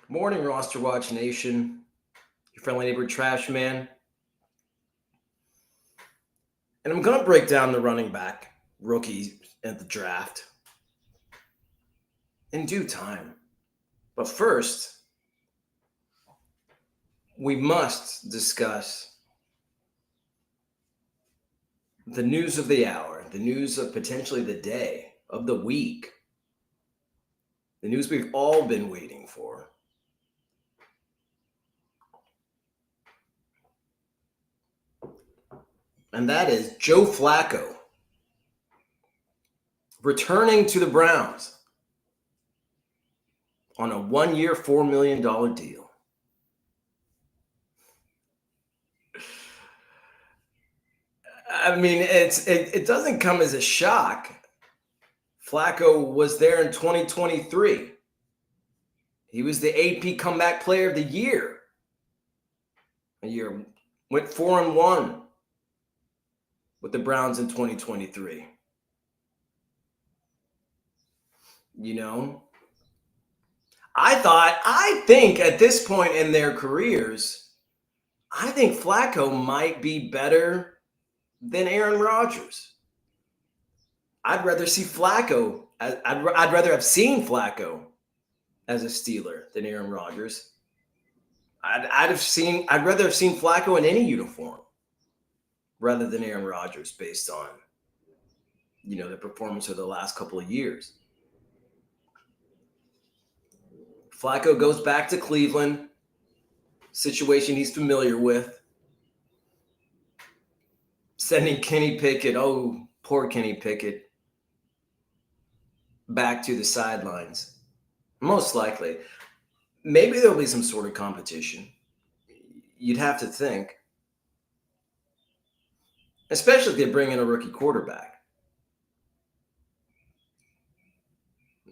Morning, RosterWatch Nation. Your friendly neighbor, Trashman. And I'm going to break down the running back rookie at the draft in due time. But first, we must discuss the news of the hour, the news of potentially the day, of the week, the news we've all been waiting for. And that is Joe Flacco returning to the Browns on a 1-year, $4 million deal. I mean, it doesn't come as a shock. Flacco was there in 2023. He was the AP Comeback Player of the Year. Went 4-1 with the Browns in 2023. You know, I think at this point in their careers, I think Flacco might be better than Aaron Rodgers. I'd rather see Flacco. I'd rather have seen Flacco as a Steeler than Aaron Rodgers. I'd rather have seen Flacco in any uniform rather than Aaron Rodgers based on, the performance of the last couple of years. Flacco goes back to Cleveland, situation he's familiar with. Sending Kenny Pickett, poor Kenny Pickett, back to the sidelines. Most likely. Maybe there'll be some sort of competition. You'd have to think. Especially if they bring in a rookie quarterback.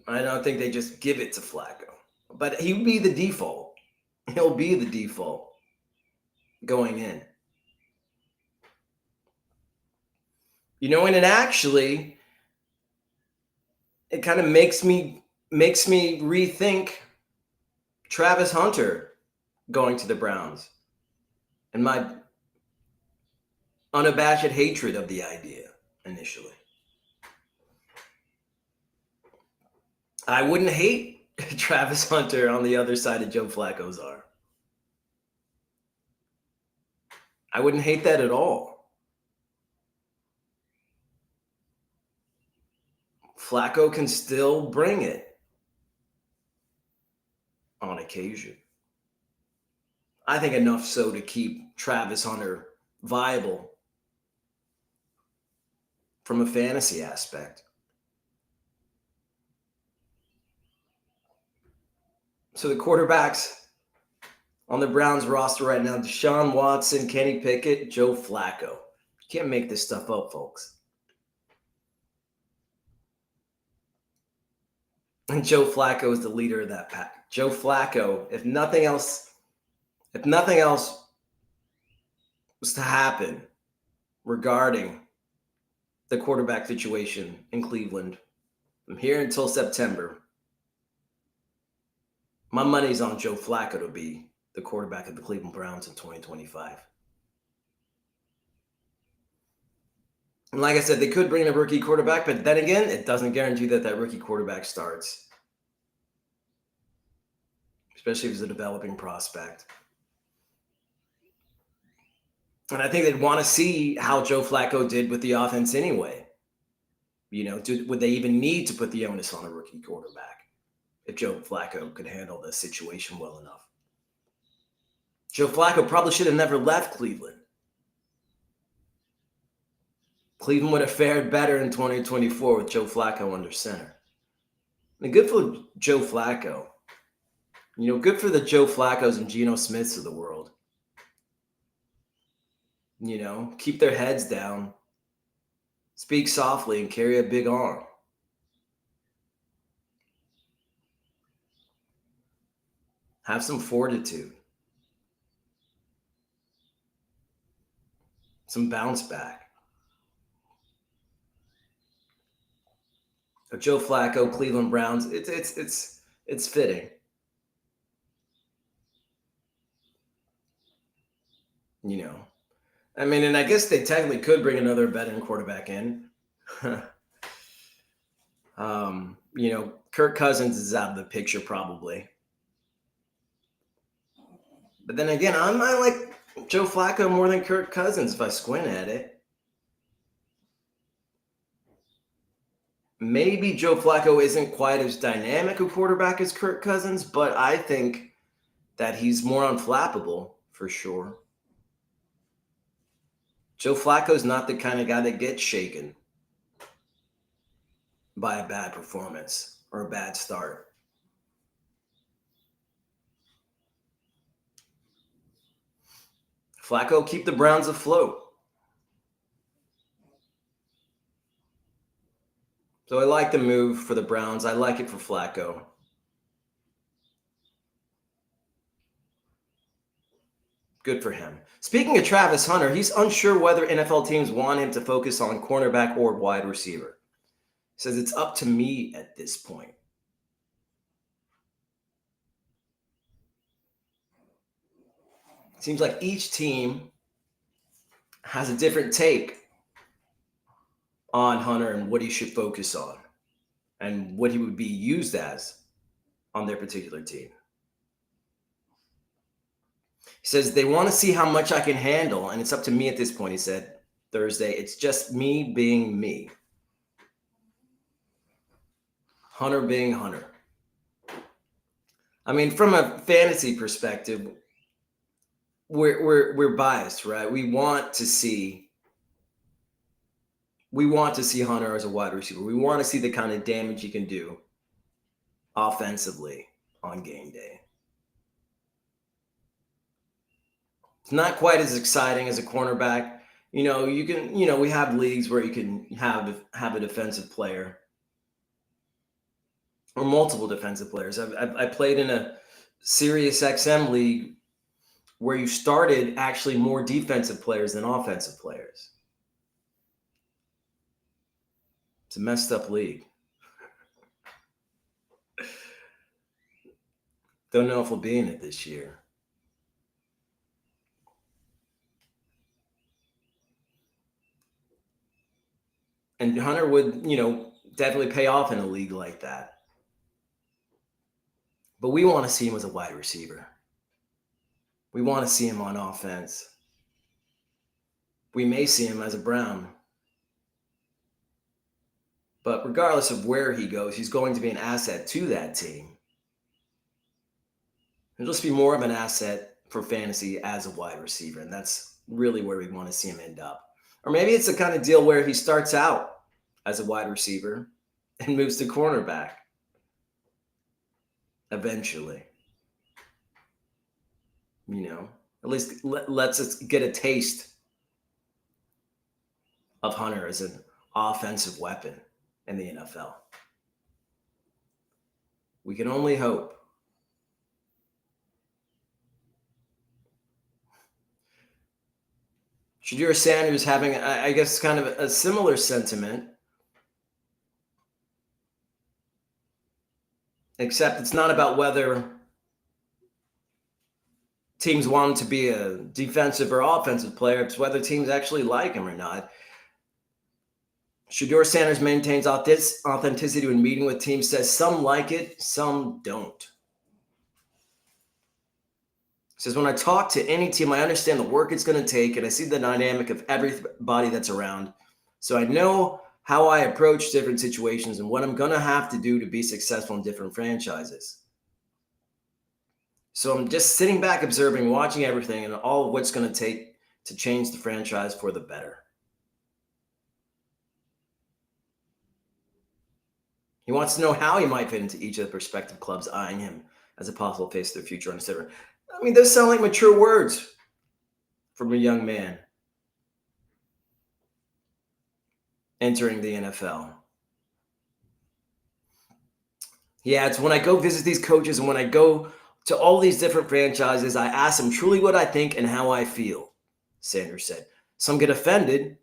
I don't think they just give it to Flacco. But he'll be the default. He'll be the default going in. And actually, it kind of makes me rethink Travis Hunter going to the Browns and my unabashed hatred of the idea initially. I wouldn't hate Travis Hunter on the other side of Joe Flacco's arm. I wouldn't hate that at all. Flacco can still bring it on occasion. I think enough so to keep Travis Hunter viable from a fantasy aspect. So the quarterbacks on the Browns roster right now, Deshaun Watson, Kenny Pickett, Joe Flacco. You can't make this stuff up, folks. And Joe Flacco is the leader of that pack. Joe Flacco, if nothing else was to happen regarding the quarterback situation in Cleveland from here until September, my money's on Joe Flacco to be the quarterback of the Cleveland Browns in 2025. And like I said, they could bring in a rookie quarterback, but then again, it doesn't guarantee that rookie quarterback starts, especially if he's a developing prospect. And I think they'd want to see how Joe Flacco did with the offense anyway. Would they even need to put the onus on a rookie quarterback if Joe Flacco could handle the situation well enough? Joe Flacco probably should have never left Cleveland. Cleveland would have fared better in 2024 with Joe Flacco under center. And good for Joe Flacco. Good for the Joe Flaccos and Geno Smiths of the world. Keep their heads down, speak softly, and carry a big arm. Have some fortitude. Some bounce back. Joe Flacco, Cleveland Browns, it's fitting. you know. I mean, and I guess they technically could bring another veteran quarterback in. Kirk Cousins is out of the picture probably. But then again, I might like Joe Flacco more than Kirk Cousins if I squint at it. Maybe Joe Flacco isn't quite as dynamic a quarterback as Kirk Cousins, but I think that he's more unflappable for sure. Joe Flacco's not the kind of guy that gets shaken by a bad performance or a bad start. Flacco keep the Browns afloat. So I like the move for the Browns. I like it for Flacco. Good for him. Speaking of Travis Hunter, he's unsure whether NFL teams want him to focus on cornerback or wide receiver. He says it's up to me at this point. It seems like each team has a different take on Hunter and what he should focus on and what he would be used as on their particular team. He says they want to see how much I can handle, and it's up to me at this point, he said Thursday. It's just me being me. Hunter being Hunter. I mean, from a fantasy perspective, we're biased, right? We want to see Hunter as a wide receiver. We want to see the kind of damage he can do offensively on game day. It's not quite as exciting as a cornerback. We have leagues where you can have a defensive player or multiple defensive players. I played in a Sirius XM league where you started actually more defensive players than offensive players. It's a messed up league. Don't know if we'll be in it this year. And Hunter would, definitely pay off in a league like that. But we want to see him as a wide receiver. We want to see him on offense. We may see him as a Brown. But regardless of where he goes, he's going to be an asset to that team. He'll just be more of an asset for fantasy as a wide receiver. And that's really where we want to see him end up. Or maybe it's the kind of deal where he starts out as a wide receiver and moves to cornerback eventually. At least let's us get a taste of Hunter as an offensive weapon in the NFL. We can only hope. Shedeur Sanders having, I guess, kind of a similar sentiment, except it's not about whether teams want him to be a defensive or offensive player. It's whether teams actually like him or not. Shedeur Sanders maintains authenticity when meeting with teams, says some like it, some don't. Says, when I talk to any team, I understand the work it's going to take, and I see the dynamic of everybody that's around. So I know how I approach different situations and what I'm going to have to do to be successful in different franchises. So I'm just sitting back, observing, watching everything, and all of what's going to take to change the franchise for the better. He wants to know how he might fit into each of the prospective clubs eyeing him as a possible face of their future on Instagram. I mean, those sound like mature words from a young man entering the NFL. Yeah, it's when I go visit these coaches and when I go to all these different franchises, I ask them truly what I think and how I feel, Sanders said. Some get offended.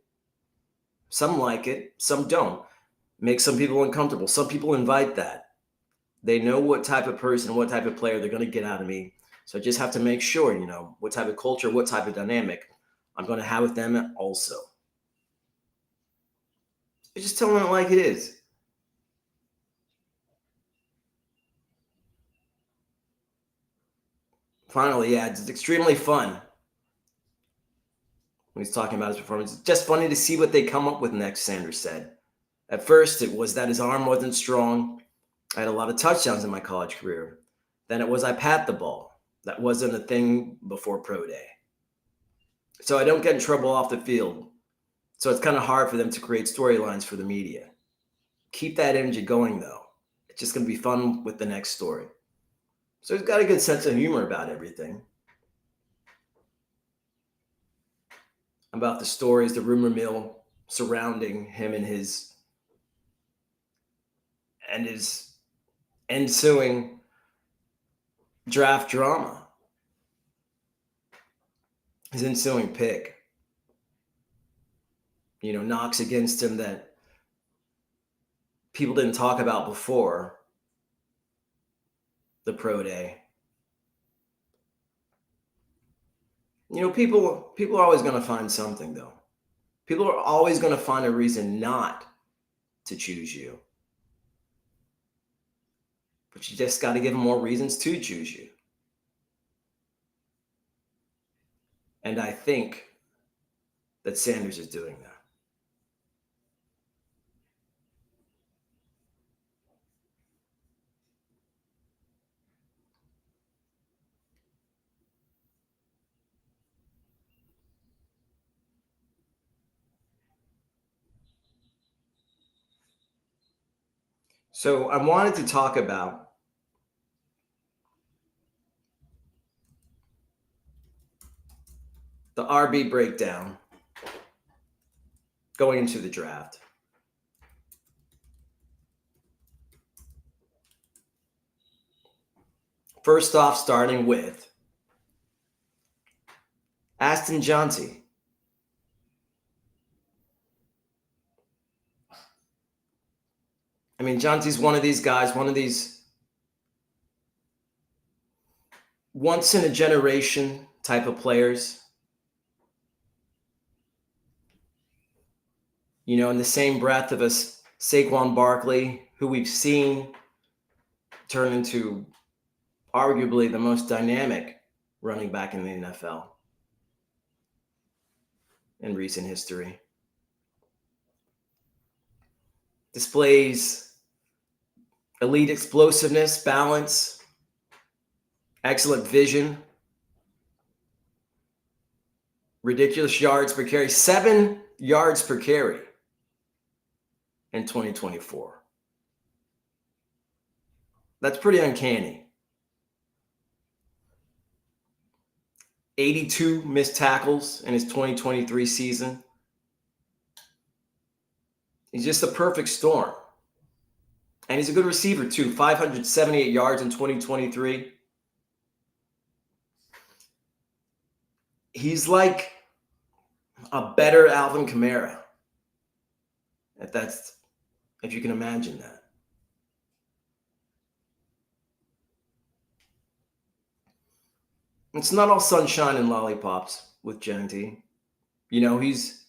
Some like it. Some don't. Makes some people uncomfortable. Some people invite that. They know what type of person, what type of player they're going to get out of me. So I just have to make sure, what type of culture, what type of dynamic I'm going to have with them also. You're just telling it like it is. Finally, yeah, it's extremely fun when he's talking about his performance. It's just funny to see what they come up with next, Sanders said. At first, it was that his arm wasn't strong. I had a lot of touchdowns in my college career. Then it was I pat the ball. That wasn't a thing before pro day. So I don't get in trouble off the field. So it's kind of hard for them to create storylines for the media. Keep that energy going, though. It's just going to be fun with the next story. So he's got a good sense of humor about everything. About the stories, the rumor mill surrounding him and his ensuing draft drama. His ensuing pick. Knocks against him that people didn't talk about before the pro day. People are always going to find something, though. People are always going to find a reason not to choose you. But you just got to give them more reasons to choose you. And I think that Sanders is doing that. So I wanted to talk about the RB breakdown going into the draft. First off, starting with Aston Johnson. Johnson's one of these guys, one of these once in a generation type of players. In the same breath of us, Saquon Barkley, who we've seen turn into arguably the most dynamic running back in the NFL in recent history. Displays elite explosiveness, balance, excellent vision, ridiculous yards per carry, 7 yards per carry in 2024. That's pretty uncanny. 82 missed tackles in his 2023 season. He's just a perfect storm. And he's a good receiver, too. 578 yards in 2023. He's like a better Alvin Kamara. If you can imagine that. It's not all sunshine and lollipops with Genty. He's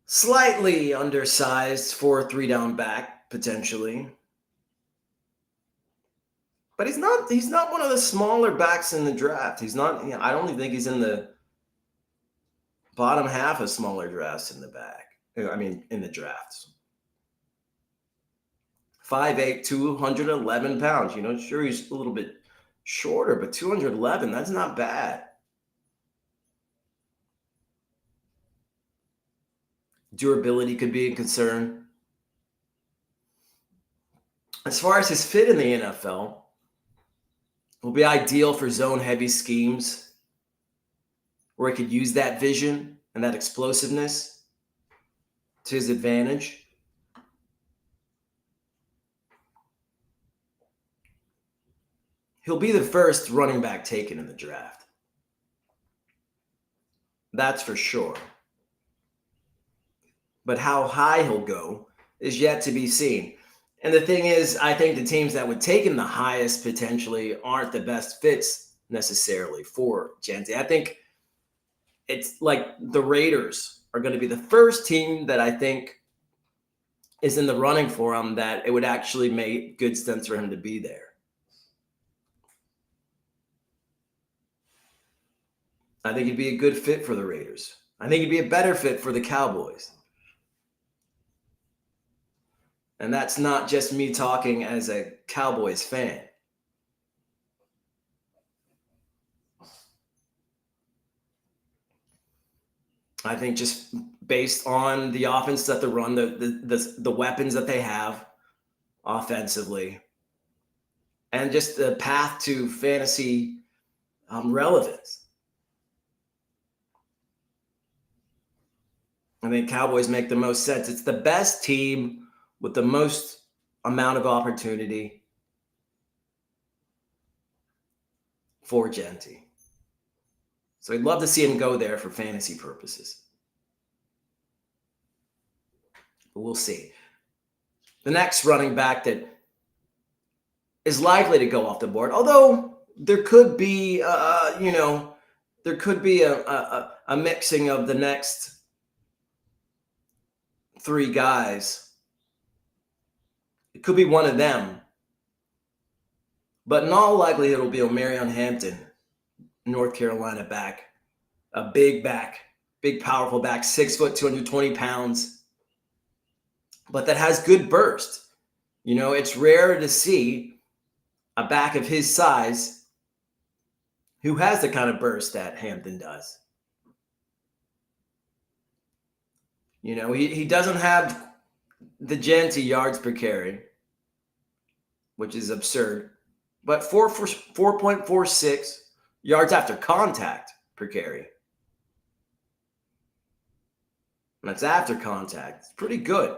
slightly undersized for a 3-down back, potentially. But he's not one of the smaller backs in the draft. He's not, I don't even think he's in the bottom half of smaller drafts in the drafts. 5'8", 211 pounds. Sure, he's a little bit shorter, but 211, that's not bad. Durability could be a concern. As far as his fit in the NFL, will be ideal for zone-heavy schemes where he could use that vision and that explosiveness to his advantage. He'll be the first running back taken in the draft. That's for sure. But how high he'll go is yet to be seen. And the thing is, I think the teams that would take him the highest potentially aren't the best fits necessarily for Genty. I think it's like the Raiders are going to be the first team that I think is in the running for him, that it would actually make good sense for him to be there. I think he'd be a good fit for the Raiders. I think he'd be a better fit for the Cowboys. And that's not just me talking as a Cowboys fan. I think just based on the offense that they run, the weapons that they have offensively, and just the path to fantasy relevance. I think Cowboys make the most sense. It's the best team with the most amount of opportunity for Genty. So I'd love to see him go there for fantasy purposes. But we'll see. The next running back that is likely to go off the board, although there could be, there could be a mixing of the next three guys. It could be one of them. But in all likelihood, it'll be Omarion Hampton, North Carolina back. A big back, big powerful back, 6 foot, 220 pounds. But that has good burst. It's rare to see a back of his size who has the kind of burst that Hampton does. He doesn't have the Genty yards per carry, which is absurd, but 4.46 yards after contact per carry. And that's after contact. It's pretty good.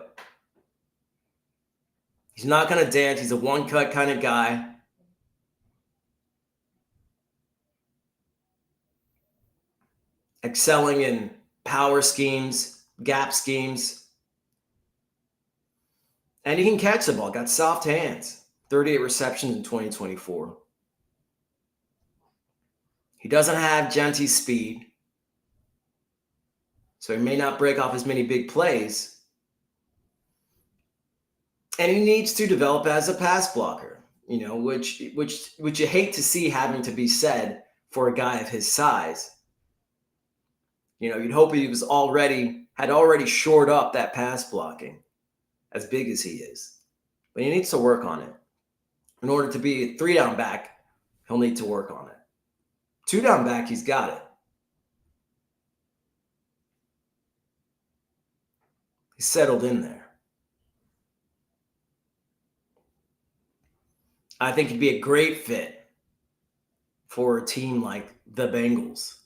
He's not going to dance. He's a one-cut kind of guy. Excelling in power schemes, gap schemes. And he can catch the ball. Got soft hands. 38 receptions in 2024. He doesn't have Genty's speed, so he may not break off as many big plays. And he needs to develop as a pass blocker, which you hate to see having to be said for a guy of his size. You'd hope he had already shored up that pass blocking, as big as he is. But he needs to work on it. In order to be a 3-down back, he'll need to work on it. 2-down back, he's got it. He's settled in there. I think he'd be a great fit for a team like the Bengals,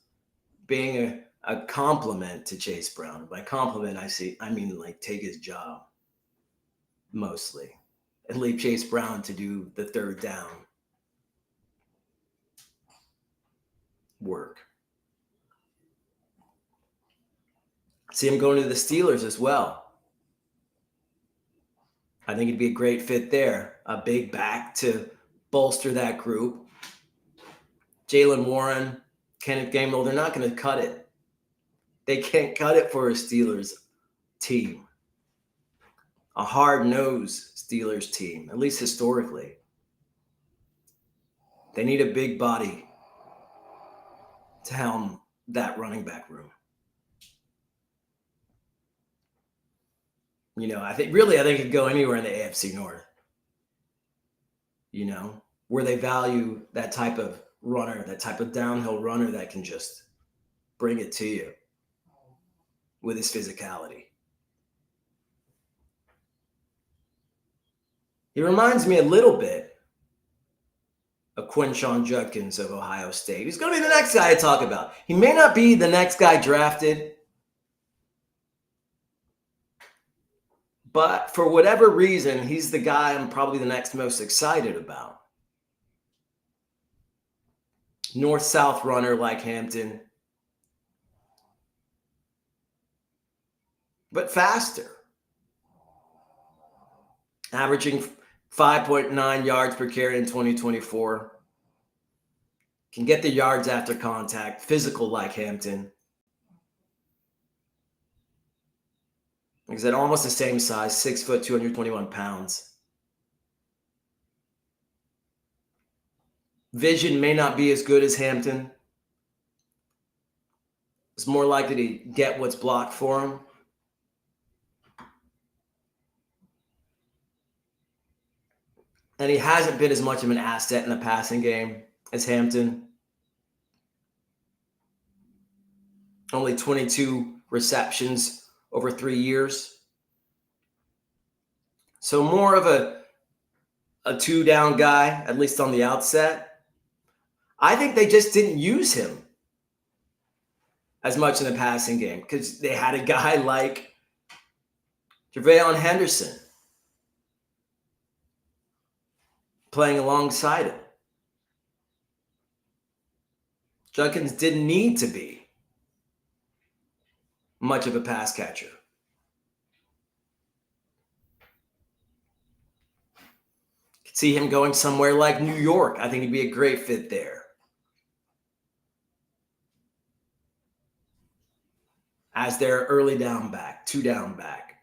being a compliment to Chase Brown. By compliment, I mean like take his job, mostly, and leave Chase Brown to do the third down work. See him going to the Steelers as well. I think it'd be a great fit there. A big back to bolster that group. Jalen Warren, Kenneth Gainwell, they're not going to cut it. They can't cut it for a Steelers team. A hard-nosed Steelers team, at least historically. They need a big body to helm that running back room. I think it could go anywhere in the AFC North. Where they value that type of runner, that type of downhill runner that can just bring it to you with his physicality. He reminds me a little bit of Quinshon Judkins of Ohio State. He's going to be the next guy I talk about. He may not be the next guy drafted, but for whatever reason, he's the guy I'm probably the next most excited about. North-south runner like Hampton, but faster. Averaging 5.9 yards per carry in 2024. Can get the yards after contact, physical like Hampton. Like I said, almost the same size, 6 foot, 221 pounds. Vision may not be as good as Hampton. It's more likely to get what's blocked for him. And he hasn't been as much of an asset in the passing game as Hampton. Only 22 receptions over 3 years. So more of a two-down guy, at least on the outset. I think they just didn't use him as much in the passing game because they had a guy like JaVale Henderson playing alongside him. Judkins didn't need to be much of a pass catcher. Could see him going somewhere like New York. I think he'd be a great fit there. As their early down back, 2-down back.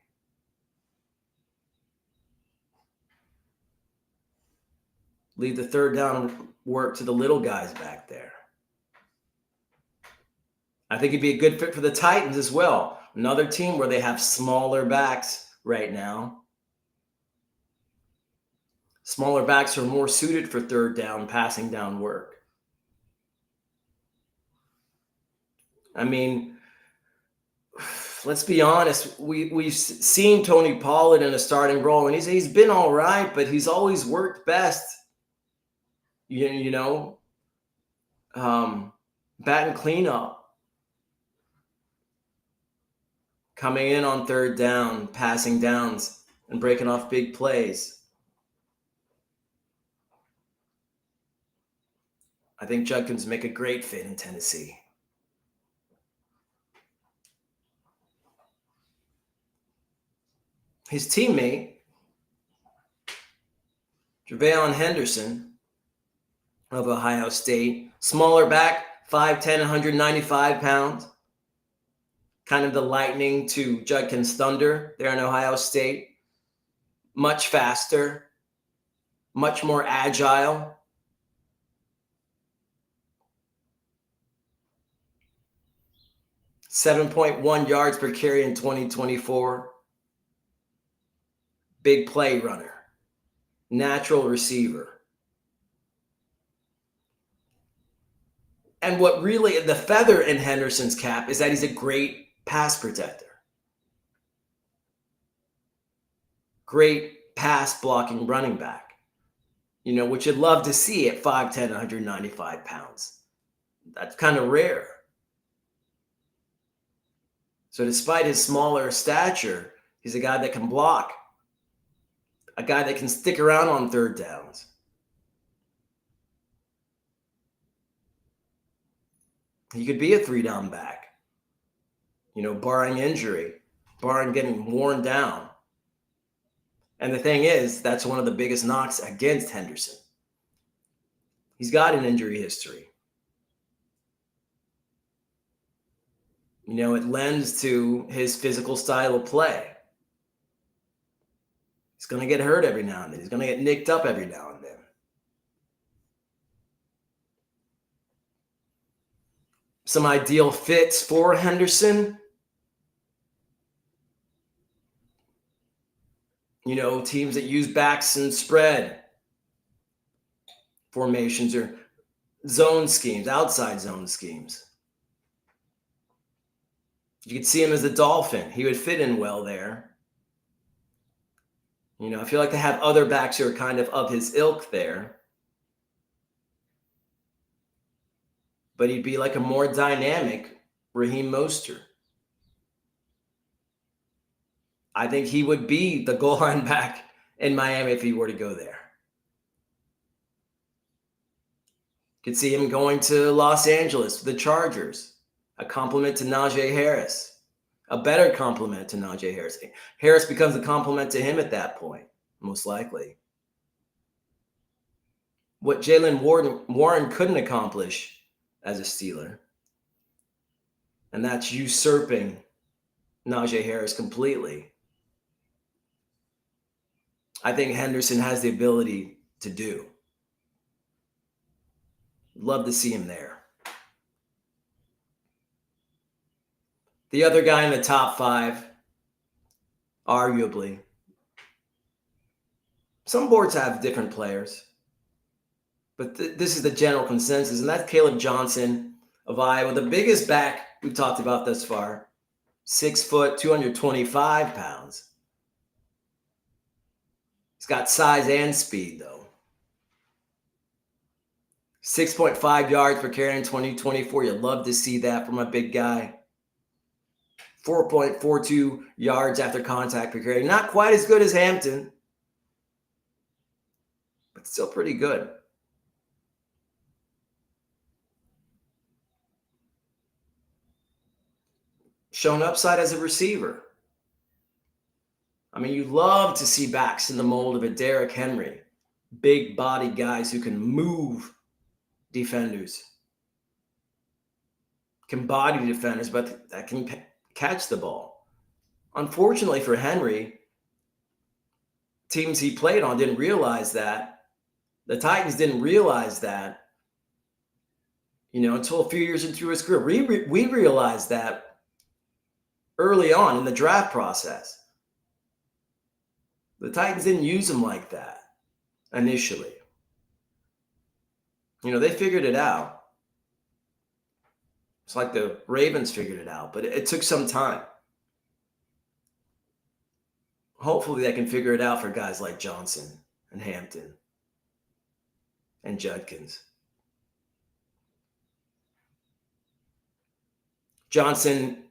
Leave the 3rd down work to the little guys back there. I think he'd be a good fit for the Titans as well. Another team where they have smaller backs right now. Smaller backs are more suited for 3rd down, passing down work. I mean, let's be honest. We've seen Tony Pollard in a starting role, and he's been all right, but he's always worked best. Batting cleanup. Coming in on 3rd down, passing downs, and breaking off big plays. I think Judkins make a great fit in Tennessee. His teammate, JaVale Henderson of Ohio State, smaller back, 5'10", 195 pounds. Kind of the lightning to Judkins' thunder there in Ohio State. Much faster, much more agile. .1 yards per carry in 2024. Big play runner. Natural receiver. And what really, the feather in Henderson's cap is that he's a great pass protector. Great pass blocking running back. Which you'd love to see at 5'10", 195 pounds. That's kind of rare. So despite his smaller stature, he's a guy that can block. A guy that can stick around on 3rd downs. He could be a 3-down back. Barring injury, barring getting worn down. And the thing is, that's one of the biggest knocks against Henderson. He's got an injury history. It lends to his physical style of play. He's going to get hurt every now and then. He's going to get nicked up every now and then. Some ideal fits for Henderson. Teams that use backs and spread formations or zone schemes, outside zone schemes. You could see him as a Dolphin. He would fit in well there. I feel like they have other backs who are kind of his ilk there. But he'd be like a more dynamic Raheem Mostert. I think he would be the goal line back in Miami if he were to go there. Could see him going to Los Angeles, the Chargers. A compliment to Najee Harris. A better compliment to Najee Harris. Harris becomes a compliment to him at that point, most likely. What Jaylen Warren couldn't accomplish as a Steeler, and that's usurping Najee Harris completely. I think Henderson has the ability to do. Love to see him there. The other guy in the top 5, arguably. Some boards have different players, but this is the general consensus, and that's Caleb Johnson of Iowa, the biggest back we've talked about thus far. 6 foot, 225 pounds. He's got size and speed, though. 6.5 yards per carry in 2024. You'd love to see that from a big guy. 4.42 yards after contact per carry. Not quite as good as Hampton, but still pretty good. Shown upside as a receiver. I mean, you love to see backs in the mold of a Derrick Henry. Big body guys who can move defenders. Can body defenders, but that can catch the ball. Unfortunately for Henry, teams he played on didn't realize that. The Titans didn't realize that, until a few years into his career. We realized that early on in the draft process. The Titans didn't use him like that initially. They figured it out. It's like the Ravens figured it out, but it took some time. Hopefully they can figure it out for guys like Johnson and Hampton and Judkins. Johnson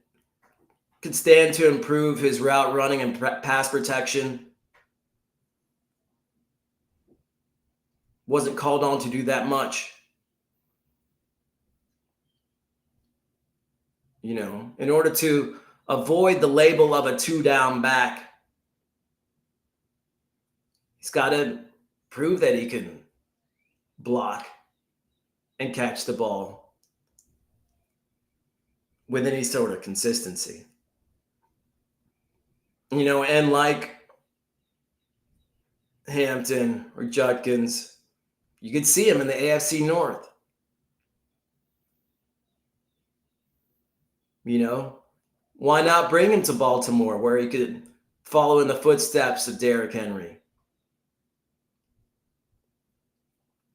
could stand to improve his route running and pass protection. Wasn't called on to do that much. In order to avoid the label of a 2-down back, he's got to prove that he can block and catch the ball with any sort of consistency. And like Hampton or Judkins, you could see him in the AFC North. Why not bring him to Baltimore where he could follow in the footsteps of Derrick Henry?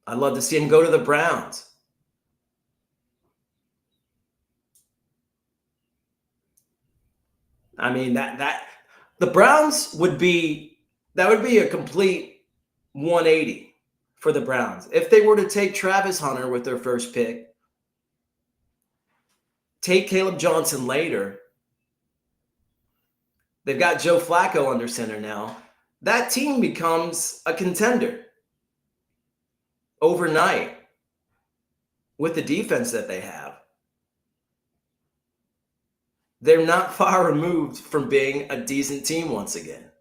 I'd love to see him go to the Browns. I mean, that the Browns would be a complete 180 for the Browns. If they were to take Travis Hunter with their first pick, take Caleb Johnson later, they've got Joe Flacco under center now, that team becomes a contender overnight with the defense that they have. They're not far removed from being a decent team once again.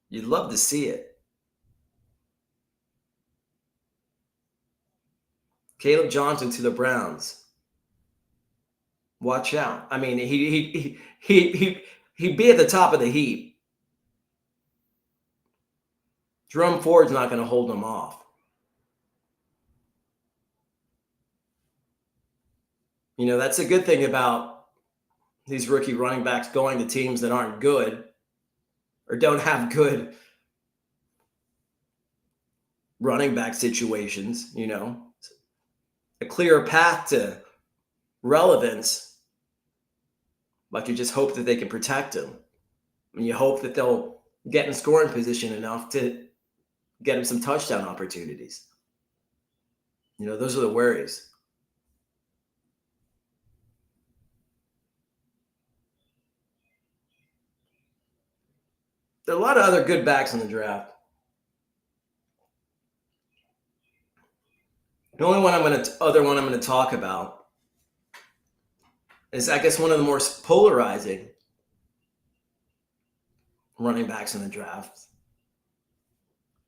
You'd love to see it. Caleb Johnson to the Browns. Watch out. I mean, he'd be at the top of the heap. Jerome Ford's not going to hold him off. That's a good thing about these rookie running backs going to teams that aren't good or don't have good running back situations, a clearer path to relevance. But you just hope that they can protect him. And you hope that they'll get in scoring position enough to get him some touchdown opportunities. Those are the worries. There are a lot of other good backs in the draft. The only other one I'm going to talk about is, I guess, one of the more polarizing running backs in the draft.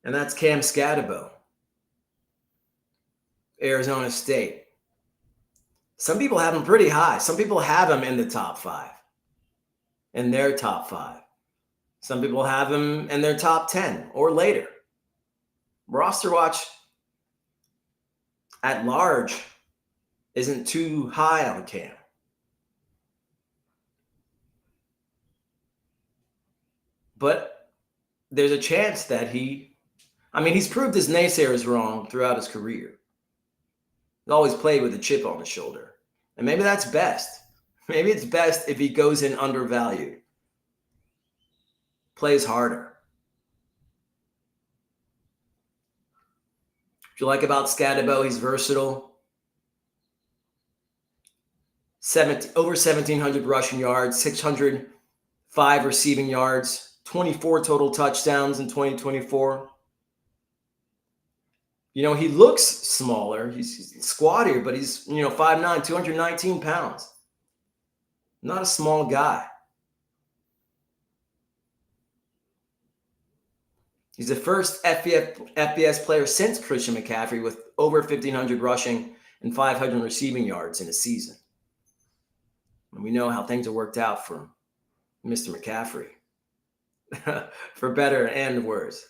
And that's Cam Scatterbo, Arizona State. Some people have him pretty high. Some people have him in the top 5, in their top 5. Some people have him in their top 10 or later. Roster watch at large isn't too high on Cam. But there's a chance that he's proved his naysayers wrong throughout his career. He's always played with a chip on his shoulder. And maybe that's best. Maybe it's best if he goes in undervalued, plays harder. What you like about Scadabo, he's versatile. Over 1,700 rushing yards, 605 receiving yards, 24 total touchdowns in 2024. He looks smaller. He's squattier, but he's, 5'9", 219 pounds. Not a small guy. He's the first FBS player since Christian McCaffrey with over 1,500 rushing and 500 receiving yards in a season. And we know how things have worked out for Mr. McCaffrey, for better and worse.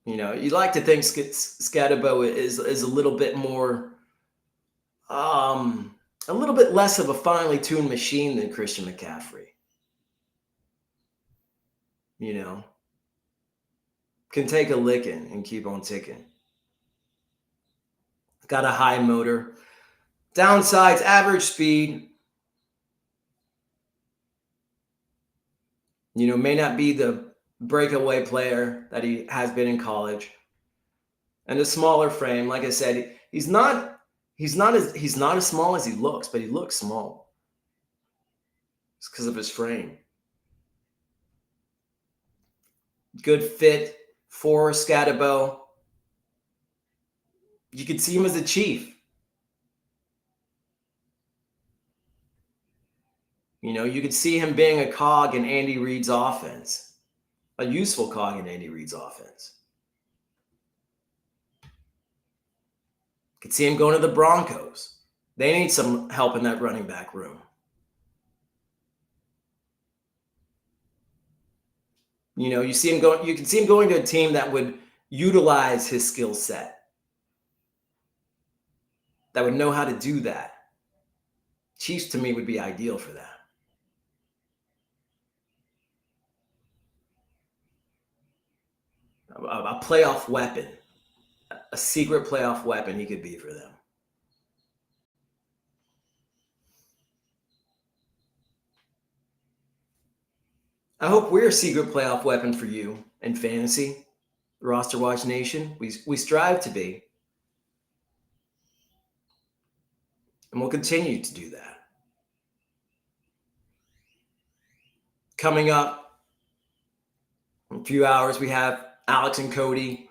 You'd like to think Scadabo is a little bit more, a little bit less of a finely tuned machine than Christian McCaffrey. Can take a licking and keep on ticking. Got a high motor. Downsides, average speed. May not be the breakaway player that he has been in college. And a smaller frame, like I said, he's not as small as he looks, but he looks small. It's because of his frame. Good fit for Scadabo. You could see him as a chief. You could see him being a cog in Andy Reid's offense, a useful cog in Andy Reid's offense. Could see him going to the Broncos. They need some help in that running back room. You can see him going to a team that would utilize his skill set, that would know how to do that. Chiefs, to me, would be ideal for that. A playoff weapon, a secret playoff weapon he could be for them. I hope we're a secret playoff weapon for you in fantasy, Roster Watch Nation. We strive to be. And we'll continue to do that. Coming up in a few hours, we have Alex and Cody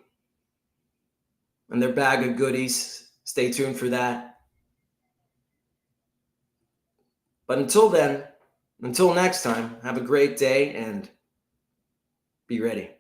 and their bag of goodies. Stay tuned for that. But until then, until next time, have a great day and be ready.